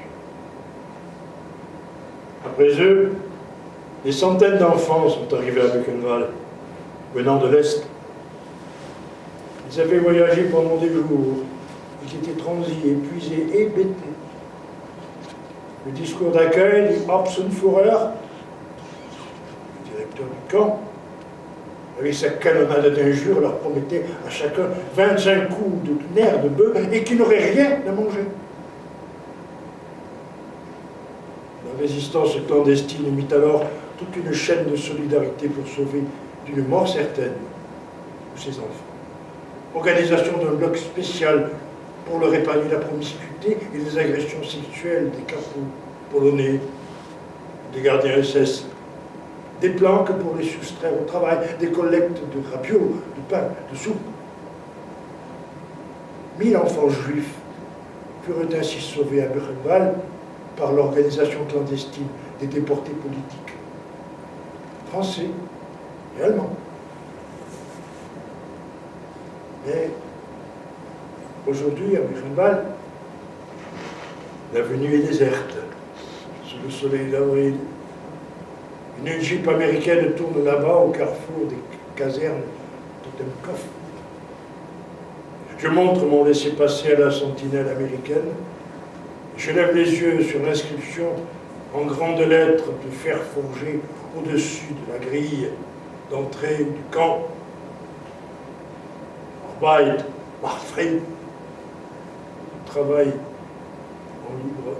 Après eux, des centaines d'enfants sont arrivés à Buchenwald, venant de l'Est. Ils avaient voyagé pendant des jours. Ils étaient transis, épuisés, hébétés. Le discours d'accueil du Hauptführer, le directeur du camp, avec sa canonnade d'injures, leur promettait à chacun 25 coups de nerfs de bœuf et qu'ils n'auraient rien à manger. La résistance clandestine mit alors toute une chaîne de solidarité pour sauver d'une mort certaine tous ces enfants. Organisation d'un bloc spécial pour leur épargner la promiscuité et les agressions sexuelles des capots polonais, des gardiens SS, des planques pour les soustraire au travail, des collectes de rabiot, de pain, de soupe. 1000 enfants juifs furent ainsi sauvés à Buchenwald par l'organisation clandestine des déportés politiques, français et allemands. Mais aujourd'hui, à Buchenwald, l'avenue est déserte, sous le soleil d'avril. Une jeep américaine tourne là-bas au carrefour des casernes Totenkopf. Je montre mon laissez-passer à la sentinelle américaine. Je lève les yeux sur l'inscription en grandes lettres de fer forgé au-dessus de la grille d'entrée du camp. Arbeit macht frei. Travail en libre.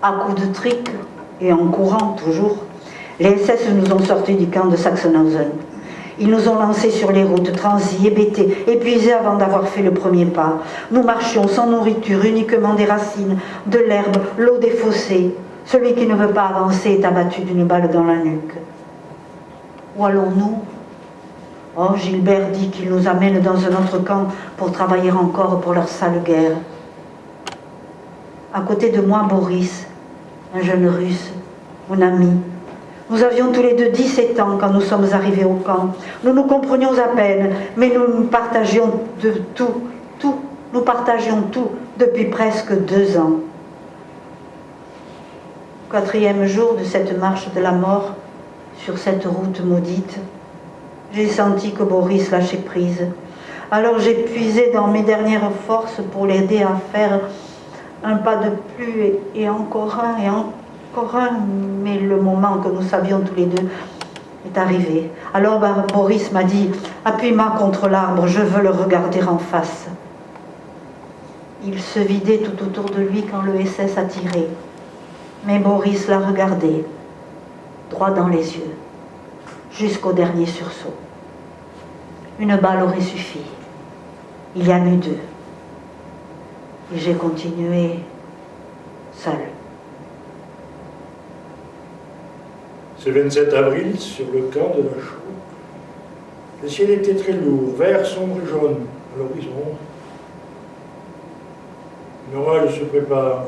À coups de trick, et en courant toujours, les SS nous ont sortis du camp de Sachsenhausen. Ils nous ont lancés sur les routes, transis, hébétés, épuisés avant d'avoir fait le premier pas. Nous marchions sans nourriture, uniquement des racines, de l'herbe, l'eau des fossés. Celui qui ne veut pas avancer est abattu d'une balle dans la nuque. Où allons-nous? Oh, Gilbert dit qu'il nous amène dans un autre camp pour travailler encore pour leur sale guerre. À côté de moi, Boris, un jeune russe, mon ami. Nous avions tous les deux 17 ans quand nous sommes arrivés au camp. Nous nous comprenions à peine, mais nous partagions tout. Nous partagions tout depuis presque 2 ans. 4e jour de cette marche de la mort, sur cette route maudite, j'ai senti que Boris lâchait prise. Alors j'ai puisé dans mes dernières forces pour l'aider à faire un pas de plus et encore un, mais le moment que nous savions tous les deux est arrivé. Alors Boris m'a dit « Appuie-moi contre l'arbre, je veux le regarder en face ». Il se vidait tout autour de lui quand le SS a tiré. Mais Boris l'a regardé, droit dans les yeux, jusqu'au dernier sursaut. Une balle aurait suffi. Il y en eut 2. Et j'ai continué seul. Ce 27 avril, sur le camp de Dachau, le ciel était très lourd, vert, sombre et jaune à l'horizon. Un orage se prépare.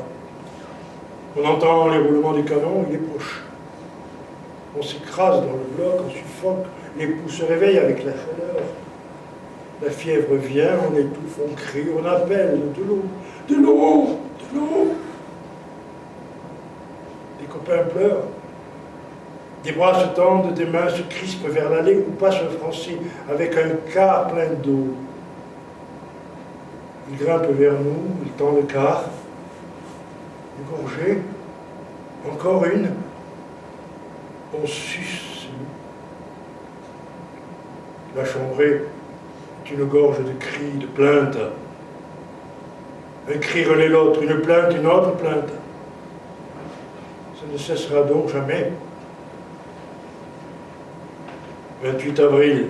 On entend les roulements du canon, il est proche. On s'écrase dans le bloc, on suffoque, les poux se réveillent avec la chaleur. La fièvre vient, on étouffe, on crie, on appelle de l'eau, de l'eau, de l'eau. Les copains pleurent. Des bras se tendent, des mains se crispent vers l'allée où passe un Français avec un quart plein d'eau. Il grimpe vers nous, il tend le quart. Une gorgée, encore une. On suce. La chambrée est une gorge de cris, de plaintes. Un cri relaie l'autre, une plainte, une autre plainte. Ça ne cessera donc jamais. 28 avril.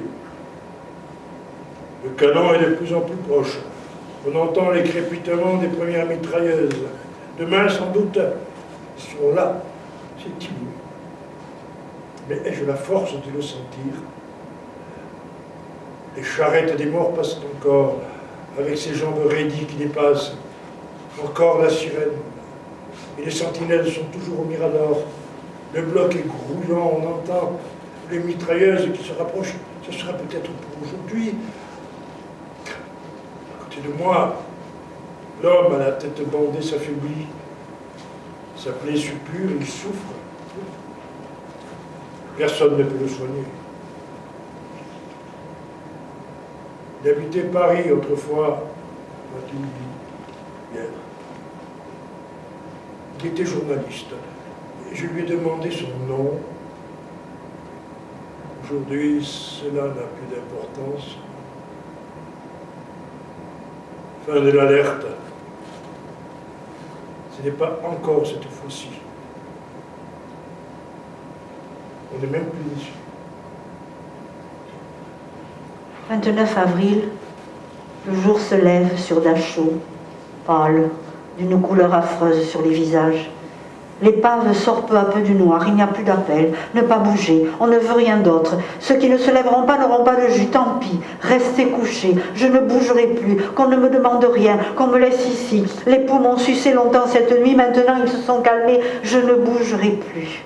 Le canon est de plus en plus proche. On entend les crépitements des premières mitrailleuses. Demain, sans doute, ils seront là. C'est timide. Mais ai-je la force de le sentir? Les charrettes des morts passent encore, avec ses jambes raidies qui dépassent. Encore la sirène. Et les sentinelles sont toujours au mirador. Le bloc est grouillant, on entend les mitrailleuses qui se rapprochent. Ce sera peut-être pour aujourd'hui. À côté de moi, l'homme à la tête bandée s'affaiblit. Sa plaie suppure, il souffre. Personne ne peut le soigner. Il habitait Paris autrefois, m'a-t-il dit hier. Il était journaliste. Et je lui ai demandé son nom. Aujourd'hui, cela n'a plus d'importance. Fin de l'alerte. Ce n'est pas encore cette fois-ci. On n'est même plus déçus. 29 avril, le jour se lève sur Dachau, pâle, d'une couleur affreuse sur les visages. L'épave sort peu à peu du noir, il n'y a plus d'appel, ne pas bouger, on ne veut rien d'autre. Ceux qui ne se lèveront pas n'auront pas de jus, tant pis, restez couchés, je ne bougerai plus, qu'on ne me demande rien, qu'on me laisse ici. Les poux m'ont sucé longtemps cette nuit, maintenant ils se sont calmés, je ne bougerai plus.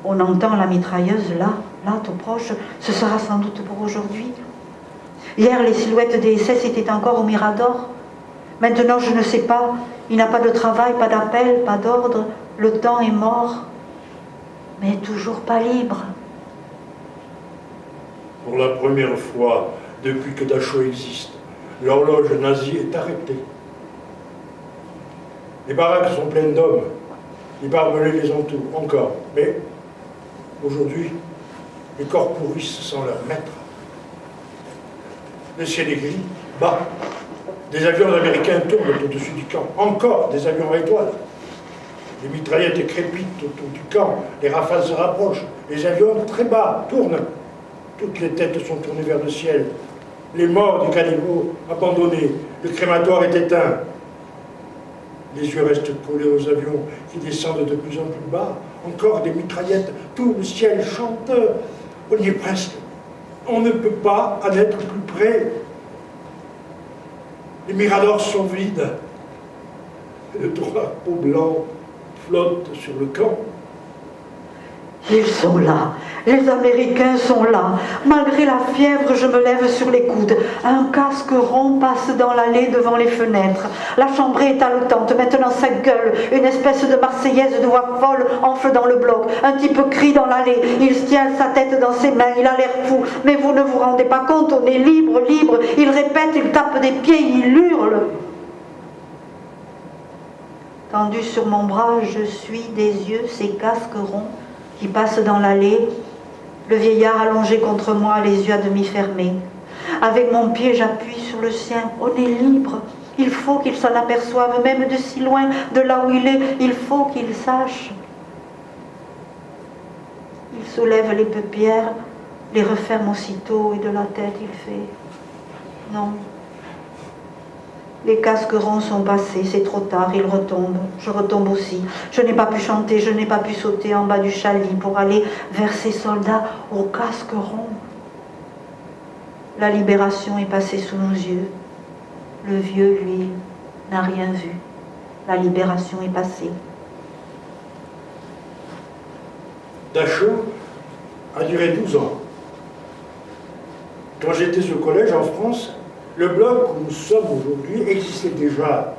On entend la mitrailleuse là, tout proche, ce sera sans doute pour aujourd'hui. Hier, les silhouettes des SS étaient encore au mirador. Maintenant, je ne sais pas, il n'a pas de travail, pas d'appel, pas d'ordre, le temps est mort, mais toujours pas libre. Pour la première fois depuis que Dachau existe, l'horloge nazie est arrêtée. Les baraques sont pleines d'hommes, les barbelés les entourent encore, mais aujourd'hui, les corps pourrissent sans leur maître. Le ciel est gris, bas. Des avions américains tournent au-dessus du camp. Encore des avions à étoiles. Les mitraillettes crépitent autour du camp. Les rafales se rapprochent. Les avions très bas tournent. Toutes les têtes sont tournées vers le ciel. Les morts du caniveau abandonnés. Le crématoire est éteint. Les yeux restent collés aux avions qui descendent de plus en plus bas. Encore des mitraillettes. Tout le ciel chante. On y est presque. On ne peut pas en être plus près. Les miradors sont vides. Et le drapeau blanc flotte sur le camp. Ils sont là, les Américains sont là. Malgré la fièvre, je me lève sur les coudes. Un casque rond passe dans l'allée devant les fenêtres. La chambrée est haletante, maintenant ça gueule. Une espèce de Marseillaise de voix folle enfle dans le bloc. Un type crie dans l'allée, il tient sa tête dans ses mains, il a l'air fou. Mais vous ne vous rendez pas compte, on est libre, libre. Il répète, il tape des pieds, il hurle. Tendu sur mon bras, je suis des yeux ces casques ronds qui passe dans l'allée, le vieillard allongé contre moi, les yeux à demi fermés. Avec mon pied, j'appuie sur le sien. On est libre. Il faut qu'il s'en aperçoive, même de si loin, de là où il est. Il faut qu'il sache. Il soulève les paupières, les referme aussitôt, et de la tête, il fait « Non ». Les casques ronds sont passés, c'est trop tard, ils retombent. Je retombe aussi. Je n'ai pas pu chanter, je n'ai pas pu sauter en bas du chalit pour aller vers ces soldats aux casques ronds. La libération est passée sous nos yeux. Le vieux, lui, n'a rien vu. La libération est passée. Dachau a duré 12 ans. Quand j'étais au collège en France, le bloc où nous sommes aujourd'hui existait déjà.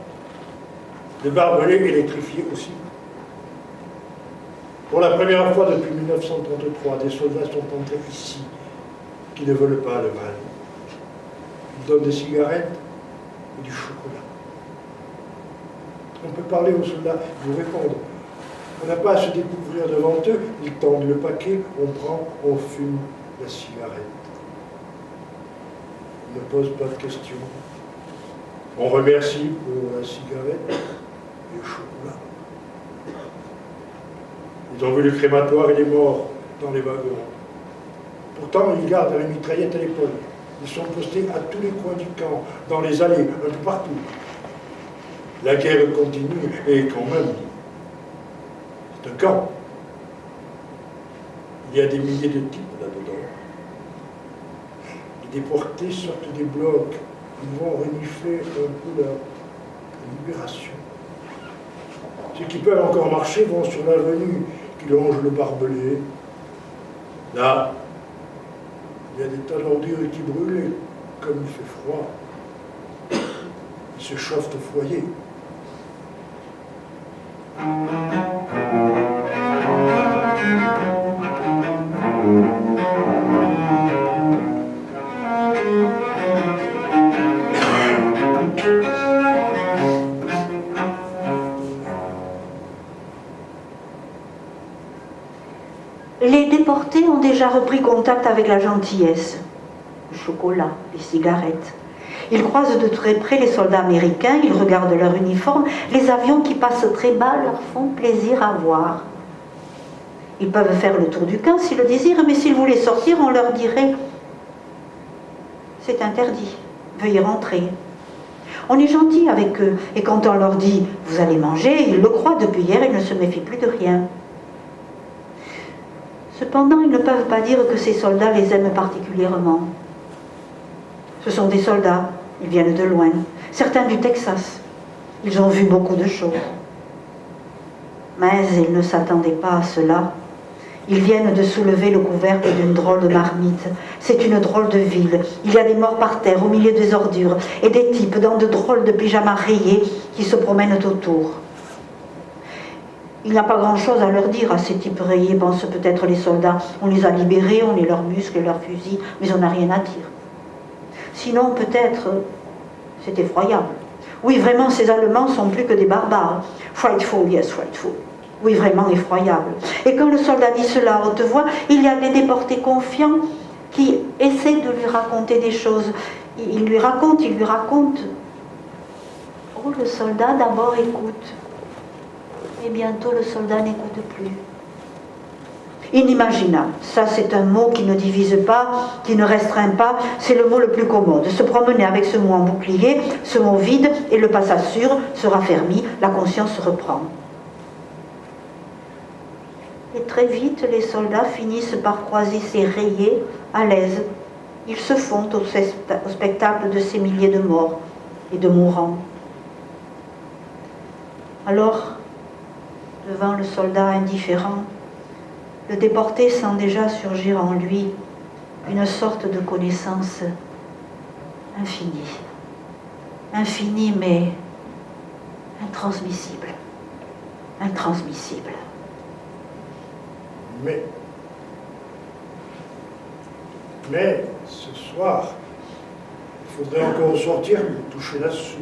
Le barbelé électrifié aussi. Pour la première fois depuis 1933, des soldats sont entrés ici qui ne veulent pas le mal. Ils donnent des cigarettes et du chocolat. On peut parler aux soldats, ils vous répondent. On n'a pas à se découvrir devant eux, ils tendent le paquet, on prend, on fume la cigarette. On ne pose pas de questions. On remercie pour la cigarette et le chocolat. Ils ont vu le crématoire et les morts dans les wagons. Pourtant, ils gardent les mitraillettes à l'épaule. Ils sont postés à tous les coins du camp, dans les allées, un peu partout. La guerre continue et quand même, c'est un camp. Il y a des milliers de types là-dedans. Les déportés sortent des blocs, ils vont renifler un peu la libération. Ceux qui peuvent encore marcher vont sur l'avenue qui longe le barbelé. Là, il y a des tas d'ordures qui brûlent et comme il fait froid, ils se chauffent au foyer. Les déportés ont déjà repris contact avec la gentillesse. Le chocolat, les cigarettes. Ils croisent de très près les soldats américains, ils regardent leur uniforme. Les avions qui passent très bas leur font plaisir à voir. Ils peuvent faire le tour du camp s'ils le désirent, mais s'ils voulaient sortir, on leur dirait « C'est interdit, veuillez rentrer ». On est gentil avec eux, et quand on leur dit « Vous allez manger », ils le croient. Depuis hier, ils ne se méfient plus de rien. Cependant, ils ne peuvent pas dire que ces soldats les aiment particulièrement. Ce sont des soldats, ils viennent de loin, certains du Texas. Ils ont vu beaucoup de choses. Mais ils ne s'attendaient pas à cela. Ils viennent de soulever le couvercle d'une drôle de marmite. C'est une drôle de ville. Il y a des morts par terre, au milieu des ordures, et des types dans de drôles de pyjamas rayés qui se promènent autour. Il n'y a pas grand-chose à leur dire à ces types rayés, pensent peut-être les soldats. On les a libérés, on est leurs muscles et leurs fusils, mais on n'a rien à dire. Sinon, peut-être, c'est effroyable. Oui, vraiment, ces Allemands sont plus que des barbares. Frightful, yes, frightful. Oui, vraiment effroyable. Et quand le soldat dit cela à haute voix, il y a des déportés confiants qui essaient de lui raconter des choses. Il lui raconte. Oh, le soldat d'abord écoute. Et bientôt le soldat n'écoute plus. Inimaginable. Ça, c'est un mot qui ne divise pas, qui ne restreint pas. C'est le mot le plus commode. Se promener avec ce mot en bouclier, ce mot vide, et le pas s'assure, se raffermit, la conscience se reprend. Et très vite, les soldats finissent par croiser ces rayés à l'aise. Ils se font au spectacle de ces milliers de morts et de mourants. Alors, devant le soldat indifférent, le déporté sent déjà surgir en lui une sorte de connaissance infinie. Infinie mais intransmissible. Intransmissible. Mais ce soir, il faudrait encore sortir, lui toucher la soupe.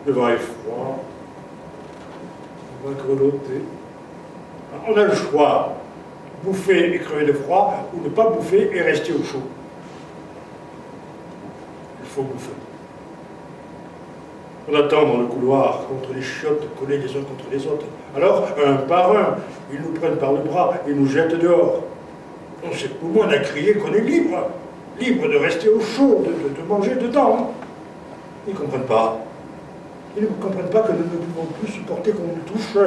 Le vent est froid. On va grelotter. On a le choix. Bouffer et crever de froid, ou ne pas bouffer et rester au chaud. Il faut bouffer. On attend dans le couloir, contre les chiottes, collés les uns contre les autres. Alors, un par un, ils nous prennent par le bras et nous jettent dehors. On sait, au moins on a crié qu'on est libre. Libre de rester au chaud, de manger dedans. Ils ne comprennent pas. Ils ne comprennent pas que nous ne pouvons plus supporter qu'on nous touche.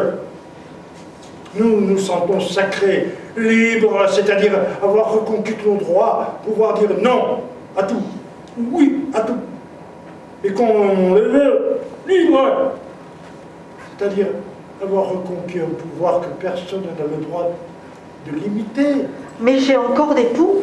Nous nous sentons sacrés, libres, c'est-à-dire avoir reconquis nos droits, pouvoir dire non à tout, oui à tout. Et qu'on les veut libres, c'est-à-dire avoir reconquis un pouvoir que personne n'a le droit de limiter. Mais j'ai encore des poux.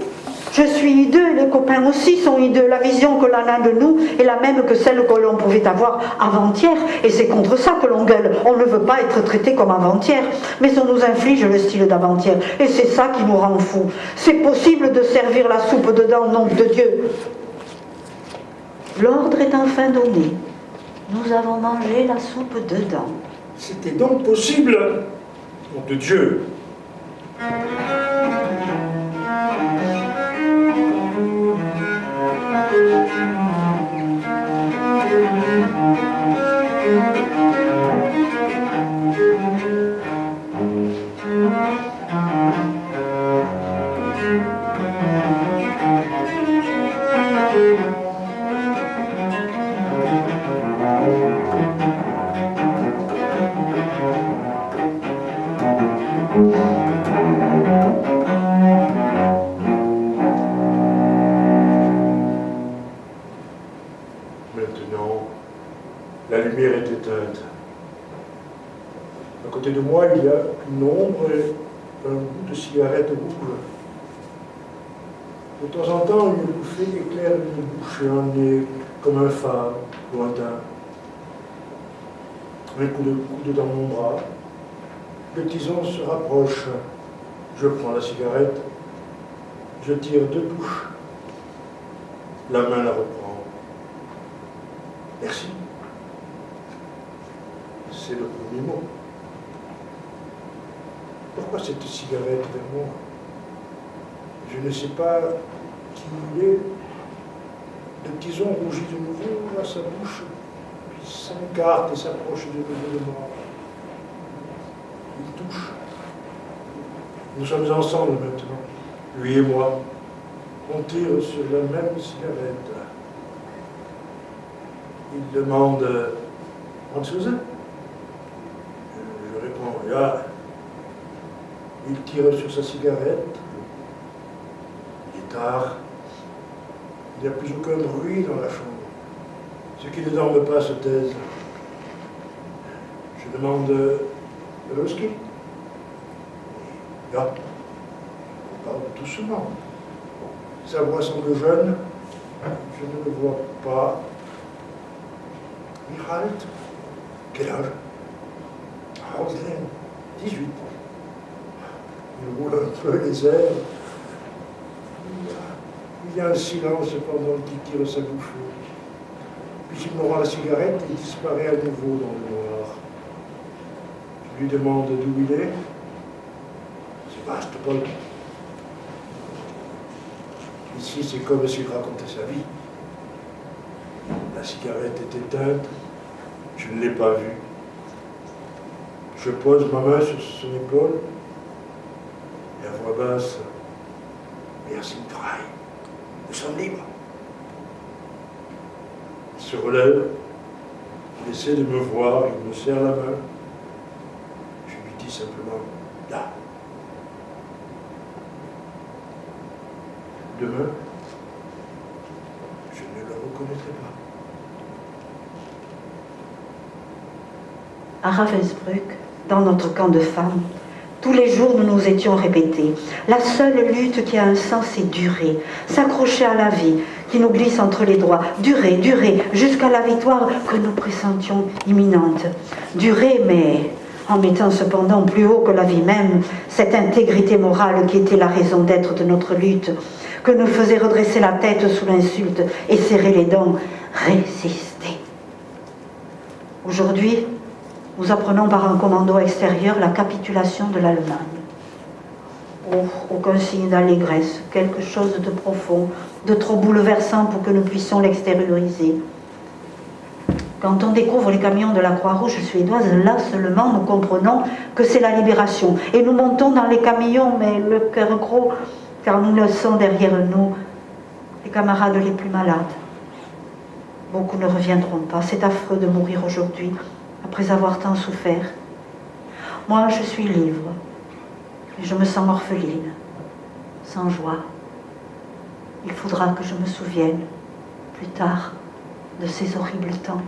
Je suis hideux et les copains aussi sont hideux. La vision que l'on a de nous est la même que celle que l'on pouvait avoir avant-hier. Et c'est contre ça que l'on gueule. On ne veut pas être traité comme avant-hier. Mais on nous inflige le style d'avant-hier. Et c'est ça qui nous rend fous. C'est possible de servir la soupe dedans, nom de Dieu. L'ordre est enfin donné. Nous avons mangé la soupe dedans. C'était donc possible, nom de Dieu. Maintenant, la lumière est éteinte. À côté de moi, il y a une ombre et un bout de cigarette rouge. De temps en temps, une bouffée éclaire une bouche et un nez comme un phare lointain. Un coup de coude dans mon bras. Le tison se rapproche. Je prends la cigarette. Je tire 2 touches. La main la reprend. Merci. C'est le premier mot. Pourquoi cette cigarette vers moi? Je ne sais pas qui il est. Le tison rougit de nouveau à sa bouche, puis s'écarte et s'approche de nouveau de moi. Il touche. Nous sommes ensemble maintenant, lui et moi. On tire sur la même cigarette. Il demande « Autre chose ?» Je réponds « Ya ». Il tire sur sa cigarette. Il est tard. Il n'y a plus aucun bruit dans la chambre. Ceux qui ne dorment pas se taisent. Je demande de whisky. Ya. On parle doucement. Sa voix semble jeune. Je ne le vois pas. Michalt, quel âge? Roselyne, 18. Il roule un peu les airs. Il y a un silence pendant qu'il tire sa bouffée. Puis il me rend la cigarette et disparaît à nouveau dans le noir. Je lui demande d'où il est. Sébastopol. Ici, c'est comme s'il racontait sa vie. La cigarette est éteinte. Je ne l'ai pas vue. Je pose ma main sur son épaule et à voix basse, merci de travail. Nous sommes libres. Il se relève, il essaie de me voir, il me serre la main. Je lui dis simplement, là. Demain, je ne le reconnaîtrai pas. À Ravensbrück, dans notre camp de femmes, Tous les jours, nous nous étions répétés. La seule lutte qui a un sens, c'est durer. S'accrocher à la vie qui nous glisse entre les doigts. Durer, durer, jusqu'à la victoire que nous pressentions imminente. Durer, mais en mettant cependant plus haut que la vie même cette intégrité morale qui était la raison d'être de notre lutte, que nous faisait redresser la tête sous l'insulte et serrer les dents. Résister. Aujourd'hui, nous apprenons par un commando extérieur la capitulation de l'Allemagne. Oh, aucun signe d'allégresse, quelque chose de profond, de trop bouleversant pour que nous puissions l'extérioriser. Quand on découvre les camions de la Croix-Rouge suédoise, là seulement nous comprenons que c'est la libération. Et nous montons dans les camions, mais le cœur gros, car nous laissons derrière nous les camarades les plus malades. Beaucoup ne reviendront pas. C'est affreux de mourir aujourd'hui, après avoir tant souffert. Moi, je suis libre, et je me sens orpheline, sans joie. Il faudra que je me souvienne, plus tard, de ces horribles temps.